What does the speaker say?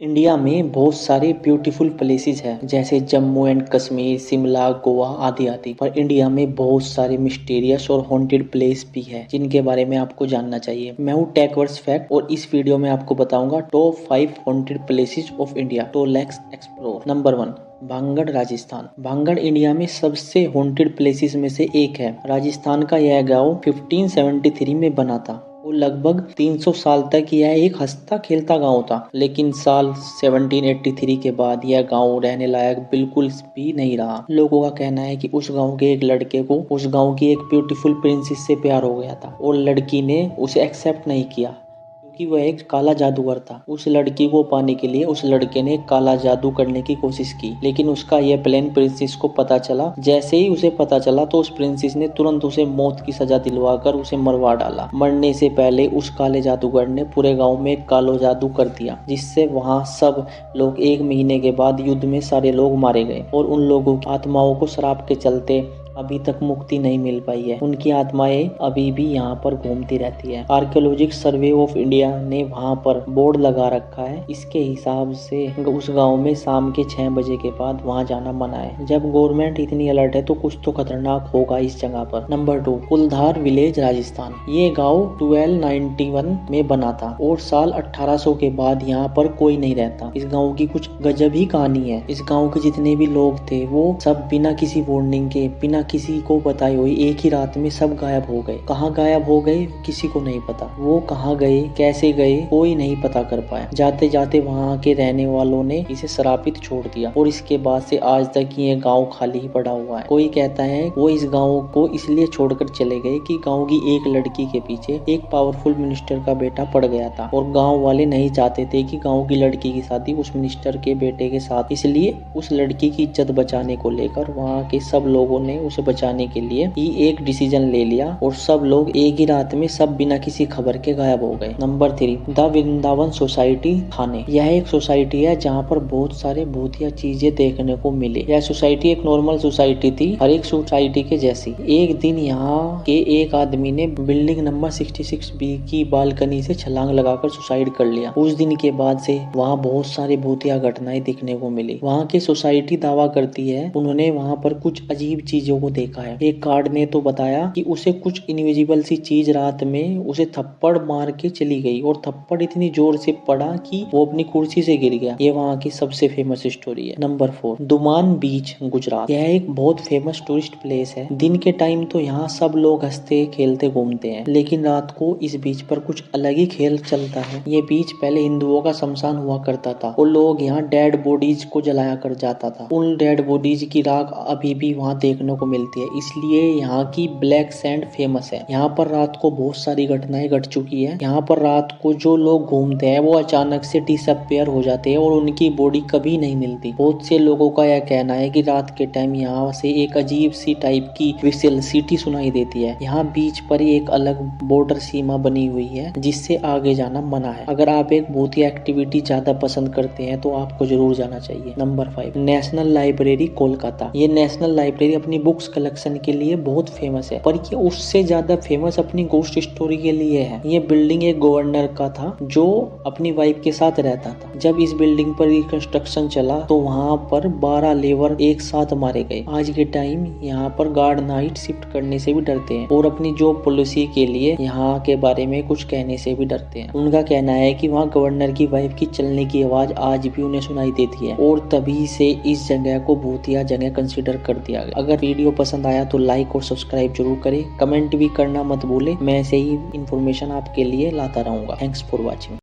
India में बहुत सारे ब्यूटीफुल प्लेसेस हैं जैसे जम्मू एंड कश्मीर, शिमला, गोवा आदि आदि। पर इंडिया में बहुत सारे मिस्टीरियस और हॉन्टेड प्लेस भी हैं जिनके बारे में आपको जानना चाहिए। मैं हूँ टेकवर्स फैक्ट और इस वीडियो में आपको बताऊंगा top 5 haunted places of India. तो let's explore. Number 1, Bhangarh Rajasthan. Bhangarh India में सबसे हॉन्टेड प्लेसेस में से एक है। राजस्थान का यह गांव 1573 में बना था और लगभग 300 साल तक यह एक हंसता खेलता गांव था। लेकिन साल 1783 के बाद यह गांव रहने लायक बिल्कुल भी नहीं रहा। लोगों का कहना है कि उस गांव के एक लड़के को उस गांव की एक ब्यूटीफुल प्रिंसेस से प्यार हो गया था और लड़की ने उसे एक्सेप्ट नहीं किया क्योंकि वह एक काला जादूगर था। उस लड़की को पाने के लिए उस लड़के ने काला जादू करने की कोशिश की, लेकिन उसका यह प्लान प्रिंसेस को पता चला। जैसे ही उसे पता चला तो उस प्रिंसेस ने तुरंत उसे मौत की सजा दिलवाकर उसे मरवा डाला। मरने से पहले उस काले जादूगर ने पूरे गांव में कालो जादू कर दिया, जिससे वहां सब लोग 1 महीने के बाद युद्ध में सारे लोग मारे गए और उन लोगों की आत्माओं को श्राप के चलते अभी तक मुक्ति नहीं मिल पाई है। उनकी आत्माएं अभी भी यहाँ पर घूमती रहती है। आर्कियोलॉजिकल सर्वे ऑफ इंडिया ने वहाँ पर बोर्ड लगा रखा है। इसके हिसाब से उस गांव में शाम के 6 बजे के बाद वहाँ जाना मना है। जब गवर्नमेंट इतनी अलर्ट है तो कुछ तो खतरनाक होगा इस जगह पर। Number 2, Kuldhara village Rajasthan. ये गाँव 1291 में बना था और साल 1800 के बाद यहाँ पर कोई नहीं रहता। इस गाँव की कुछ गजब ही कहानी है। इस गाँव के जितने भी लोग थे वो सब बिना किसी वार्निंग के, बिना किसी को बताए हुए एक ही रात में सब गायब हो गए। कहाँ गायब हो गए किसी को नहीं पता। वो कहाँ गए, कैसे गए, कोई नहीं पता कर पाया। जाते जाते वहाँ के रहने वालों ने इसे श्रापित छोड़ दिया और इसके बाद से आज तक ये गांव खाली ही पड़ा हुआ है। कोई कहता है वो इस गांव को इसलिए छोड़कर चले गए कि गांव की एक लड़की के पीछे एक पावरफुल मिनिस्टर का बेटा पड़ गया था और गांव वाले नहीं चाहते थे कि गांव की लड़की की शादी उस मिनिस्टर के बेटे के साथ। इसलिए उस लड़की की इज्जत बचाने को लेकर वहाँ के सब लोगों ने उसे बचाने के लिए ही एक डिसीजन ले लिया और सब लोग एक ही रात में सब बिना किसी खबर के गायब हो गए। नंबर 3, द वृंदावन सोसाइटी थाने। यह एक सोसाइटी है जहाँ पर बहुत सारे भूतिया चीजें देखने को मिले। यह सोसाइटी एक नॉर्मल सोसाइटी थी, हर एक सोसाइटी के जैसी। एक दिन यहाँ के एक आदमी ने बिल्डिंग नंबर 66 बी की बालकनी से छलांग लगाकर सुसाइड कर लिया। उस दिन के बाद से वहाँ बहुत सारी भूतिया घटनाएं दिखने को मिली। वहाँ की सोसाइटी दावा करती है उन्होंने वहाँ पर कुछ अजीब चीजों को देखा है। एक गार्ड ने तो बताया कि उसे कुछ इनविजिबल सी चीज रात में उसे थप्पड़ मार के चली गई और थप्पड़ इतनी जोर से पड़ा कि वो अपनी कुर्सी से गिर गया। ये वहाँ की सबसे फेमस स्टोरी है। नंबर 4, दुमान बीच गुजरात। यह एक बहुत फेमस टूरिस्ट प्लेस है। दिन के टाइम तो यहाँ सब लोग हंसते खेलते घूमते हैं, लेकिन रात को इस बीच पर कुछ अलग ही खेल चलता है। ये बीच पहले हिंदुओं का शमशान हुआ करता था और लोग यहाँ डेड बॉडीज को जलाया कर जाता था। उन डेड बॉडीज की राख अभी भी वहाँ देखने को मिलती है, इसलिए यहाँ की ब्लैक सैंड फेमस है। यहाँ पर रात को बहुत सारी घटनाएं घट चुकी है। यहाँ पर रात को जो लोग घूमते हैं वो अचानक से डिसअपियर हो जाते हैं और उनकी बॉडी कभी नहीं मिलती। बहुत से लोगों का यह कहना है कि रात के टाइम यहाँ से एक अजीब सी टाइप की विसल सीटी सुनाई देती है। यहाँ बीच पर एक अलग बॉर्डर सीमा बनी हुई है जिससे आगे जाना मना है। अगर आप एक भूतिया एक्टिविटी ज्यादा पसंद करते हैं तो आपको जरूर जाना चाहिए। Number 5, national library Kolkata. ये नेशनल लाइब्रेरी अपनी बुक्स कलेक्शन के लिए बहुत फेमस है, पर ये उससे ज्यादा फेमस अपनी गोस्ट स्टोरी के लिए है। ये बिल्डिंग एक गवर्नर का था जो अपनी वाइफ के साथ रहता था। जब इस बिल्डिंग पर रिकंस्ट्रक्शन चला तो वहाँ पर 12 लेबर एक साथ मारे गए। आज के टाइम यहाँ पर गार्ड नाइट शिफ्ट करने से भी डरते हैं और अपनी जॉब पॉलिसी के लिए यहाँ के बारे में कुछ कहने से भी डरते हैं। उनका कहना है कि वहाँ गवर्नर की वाइफ की चलने की आवाज आज भी उन्हें सुनाई देती है और तभी से इस जगह को भूतिया जगह कंसिडर कर दिया गया। अगर वीडियो पसंद आया तो लाइक और सब्सक्राइब जरूर करें। कमेंट भी करना मत भूलें। मैं ऐसे ही इंफॉर्मेशन आपके लिए लाता रहूंगा। Thanks for watching.